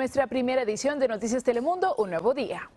Nuestra primera edición de Noticias Telemundo, un nuevo día.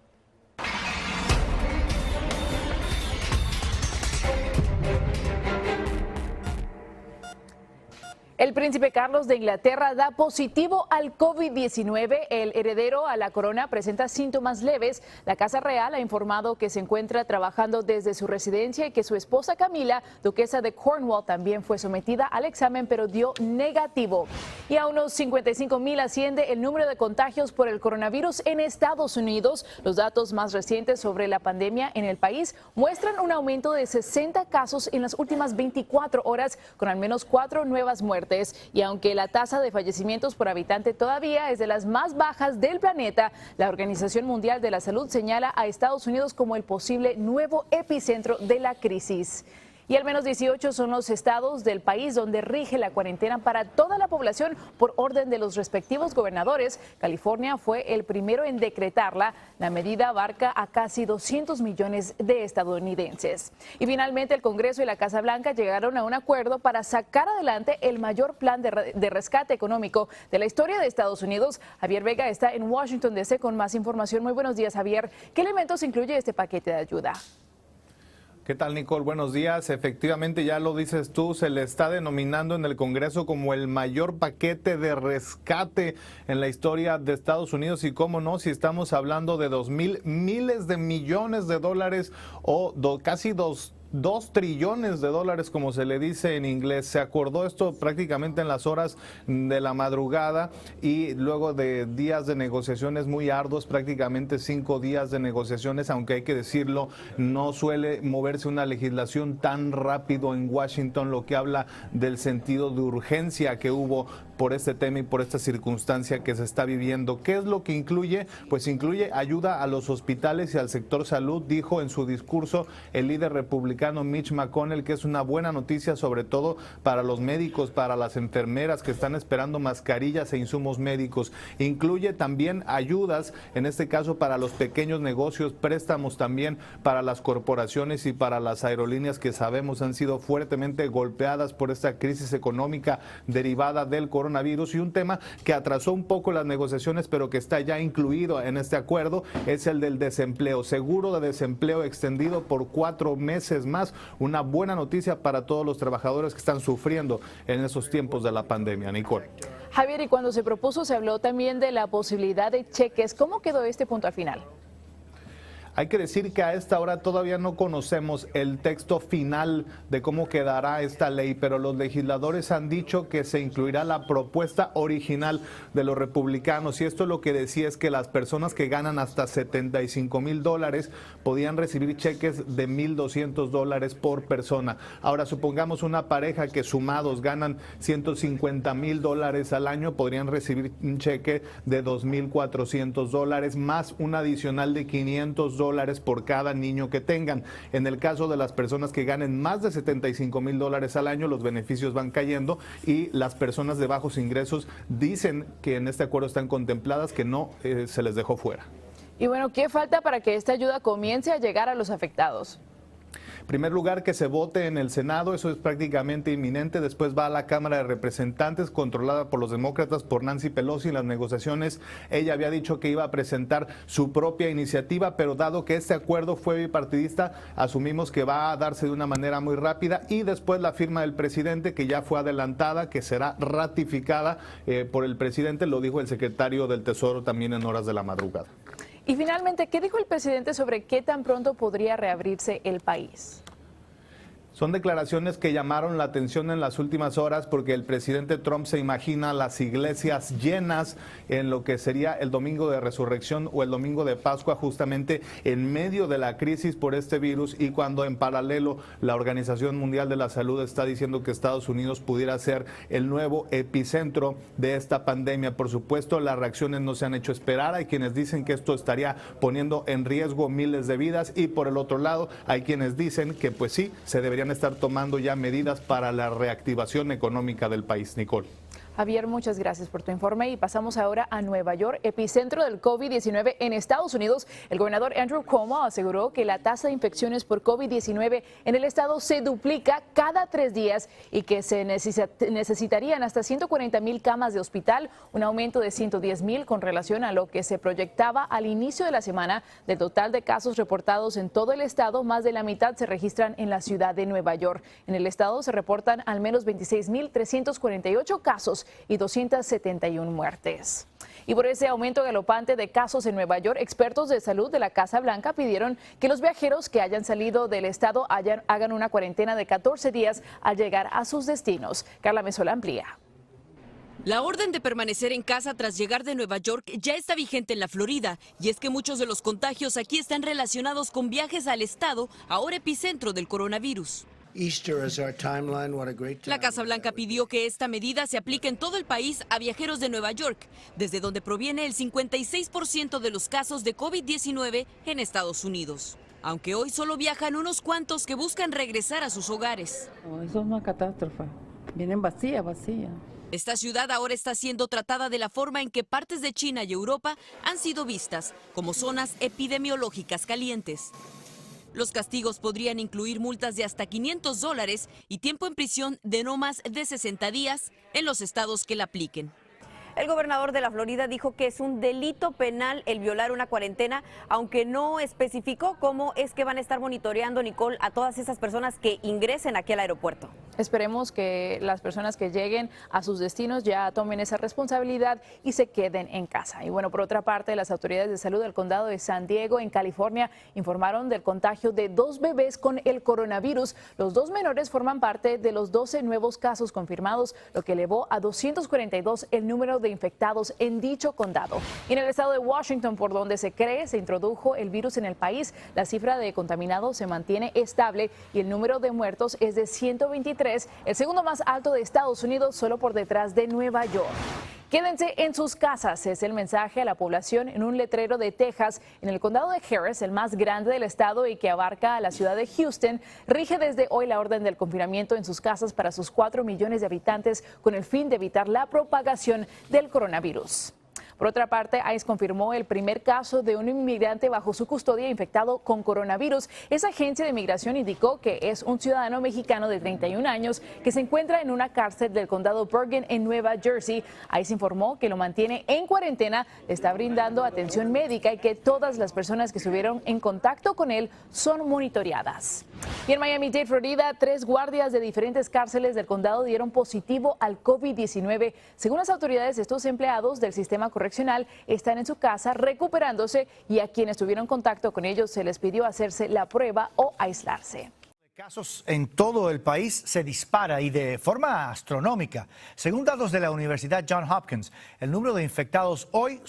El príncipe Carlos de Inglaterra da positivo al COVID-19. El heredero a la corona presenta síntomas leves. La Casa Real ha informado que se encuentra trabajando desde su residencia y que su esposa Camila, duquesa de Cornwall, también fue sometida al examen, pero dio negativo. Y a unos 55,000 asciende el número de contagios por el coronavirus en Estados Unidos. Los datos más recientes sobre la pandemia en el país muestran un aumento de 60 casos en las últimas 24 horas, con al menos 4 nuevas muertes. Y aunque la tasa de fallecimientos por habitante todavía es de las más bajas del planeta, la Organización Mundial de la Salud señala a Estados Unidos como el posible nuevo epicentro de la crisis. Y al menos 18 son los estados del país donde rige la cuarentena para toda la población por orden de los respectivos gobernadores. California fue el primero en decretarla. La medida abarca a casi 200 millones de estadounidenses. Y finalmente el Congreso y la Casa Blanca llegaron a un acuerdo para sacar adelante el mayor plan de rescate económico de la historia de Estados Unidos. Javier Vega está en Washington, D.C. con más información. Muy buenos días, Javier. ¿Qué elementos incluye este paquete de ayuda? ¿Qué tal, Nicole? Buenos días. Efectivamente, ya lo dices tú, se le está denominando en el Congreso como el mayor paquete de rescate en la historia de Estados Unidos. Y cómo no, si estamos hablando de 2,000 miles de millones de dólares o casi 2 trillones de dólares, como se le dice en inglés. Se acordó esto prácticamente en las horas de la madrugada y luego de días de negociaciones muy arduos, prácticamente 5 días de negociaciones, aunque hay que decirlo, no suele moverse una legislación tan rápido en Washington, lo que habla del sentido de urgencia que hubo por este tema y por esta circunstancia que se está viviendo. ¿Qué es lo que incluye? Pues incluye ayuda a los hospitales y al sector salud, dijo en su discurso el líder republicano Mitch McConnell, que es una buena noticia sobre todo para los médicos, para las enfermeras que están esperando mascarillas e insumos médicos. Incluye también ayudas, en este caso para los pequeños negocios, préstamos también para las corporaciones y para las aerolíneas que sabemos han sido fuertemente golpeadas por esta crisis económica derivada del coronavirus. Y un tema que atrasó un poco las negociaciones, pero que está ya incluido en este acuerdo, es el del desempleo, seguro de desempleo extendido por 4 meses más. Una buena noticia para todos los trabajadores que están sufriendo en esos tiempos de la pandemia. Nicole. Javier, y cuando se propuso se habló también de la posibilidad de cheques. ¿Cómo quedó este punto al final? Hay que decir que a esta hora todavía no conocemos el texto final de cómo quedará esta ley, pero los legisladores han dicho que se incluirá la propuesta original de los republicanos. Y esto lo que decía es que las personas que ganan hasta $75,000 podían recibir cheques de $1,200 por persona. Ahora, supongamos una pareja que sumados ganan $150,000 al año, podrían recibir un cheque de $2,400 más un adicional de $500 por cada niño que tengan. En el caso de las personas que ganen más de $75,000 al año, los beneficios van cayendo y las personas de bajos ingresos dicen que en este acuerdo están contempladas, que no se les dejó fuera. Y bueno, ¿qué falta para que esta ayuda comience a llegar a los afectados? En primer lugar, que se vote en el Senado, eso es prácticamente inminente. Después va a la Cámara de Representantes, controlada por los demócratas, por Nancy Pelosi. En las negociaciones ella había dicho que iba a presentar su propia iniciativa, pero dado que este acuerdo fue bipartidista, asumimos que va a darse de una manera muy rápida. Y después la firma del presidente, que ya fue adelantada, que será ratificada por el presidente, lo dijo el secretario del Tesoro también en horas de la madrugada. Y finalmente, ¿qué dijo el presidente sobre qué tan pronto podría reabrirse el país? Son declaraciones que llamaron la atención en las últimas horas porque el presidente Trump se imagina las iglesias llenas en lo que sería el domingo de resurrección o el domingo de Pascua, justamente en medio de la crisis por este virus, y cuando en paralelo la Organización Mundial de la Salud está diciendo que Estados Unidos pudiera ser el nuevo epicentro de esta pandemia. Por supuesto, las reacciones no se han hecho esperar. Hay quienes dicen que esto estaría poniendo en riesgo miles de vidas, y por el otro lado hay quienes dicen que pues sí, se deberían estar tomando ya medidas para la reactivación económica del país. Nicole. Javier, muchas gracias por tu informe y pasamos ahora a Nueva York, epicentro del COVID-19 en Estados Unidos. El gobernador Andrew Cuomo aseguró que la tasa de infecciones por COVID-19 en el estado se duplica cada 3 días y que se necesitarían hasta 140,000 camas de hospital, un aumento de 110,000 con relación a lo que se proyectaba al inicio de la semana. Del total de casos reportados en todo el estado, más de la mitad se registran en la ciudad de Nueva York. En el estado se reportan al menos 26,348 casos y 271 muertes. Y por ese aumento galopante de casos en Nueva York, expertos de salud de la Casa Blanca pidieron que los viajeros que hayan salido del estado hagan una cuarentena de 14 días al llegar a sus destinos. Carla Mesola amplía. La orden de permanecer en casa tras llegar de Nueva York ya está vigente en la Florida, y es que muchos de los contagios aquí están relacionados con viajes al estado, ahora epicentro del coronavirus. La Casa Blanca pidió que esta medida se aplique en todo el país a viajeros de Nueva York, desde donde proviene el 56% de los casos de COVID-19 en Estados Unidos. Aunque hoy solo viajan unos cuantos que buscan regresar a sus hogares. Eso es una catástrofe. Vienen vacía. Esta ciudad ahora está siendo tratada de la forma en que partes de China y Europa han sido vistas, como zonas epidemiológicas calientes. Los castigos podrían incluir multas de hasta $500 y tiempo en prisión de no más de 60 días en los estados que la apliquen. El gobernador de la Florida dijo que es un delito penal el violar una cuarentena, aunque no especificó cómo es que van a estar monitoreando, Nicole, a todas esas personas que ingresen aquí al aeropuerto. Esperemos que las personas que lleguen a sus destinos ya tomen esa responsabilidad y se queden en casa. Y bueno, por otra parte, las autoridades de salud del condado de San Diego, en California, informaron del contagio de 2 bebés con el coronavirus. Los 2 menores forman parte de los 12 nuevos casos confirmados, lo que elevó a 242 el número de infectados en dicho condado. Y en el estado de Washington, por donde se cree se introdujo el virus en el país, la cifra de contaminados se mantiene estable y el número de muertos es de 123, el segundo más alto de Estados Unidos, solo por detrás de Nueva York. Quédense en sus casas, es el mensaje a la población en un letrero de Texas. En el condado de Harris, el más grande del estado y que abarca a la ciudad de Houston, rige desde hoy la orden del confinamiento en sus casas para sus 4 millones de habitantes con el fin de evitar la propagación del coronavirus. Por otra parte, ICE confirmó el primer caso de un inmigrante bajo su custodia infectado con coronavirus. Esa agencia de migración indicó que es un ciudadano mexicano de 31 años que se encuentra en una cárcel del condado Bergen en Nueva Jersey. ICE informó que lo mantiene en cuarentena, le está brindando atención médica y que todas las personas que estuvieron en contacto con él son monitoreadas. Y en Miami-Dade, Florida, 3 guardias de diferentes cárceles del condado dieron positivo al COVID-19. Según las autoridades, estos empleados del sistema correccional están en su casa recuperándose y a quienes tuvieron contacto con ellos se les pidió hacerse la prueba o aislarse. Casos en todo el país se dispara y de forma astronómica. Según datos de la Universidad Johns Hopkins, el número de infectados hoy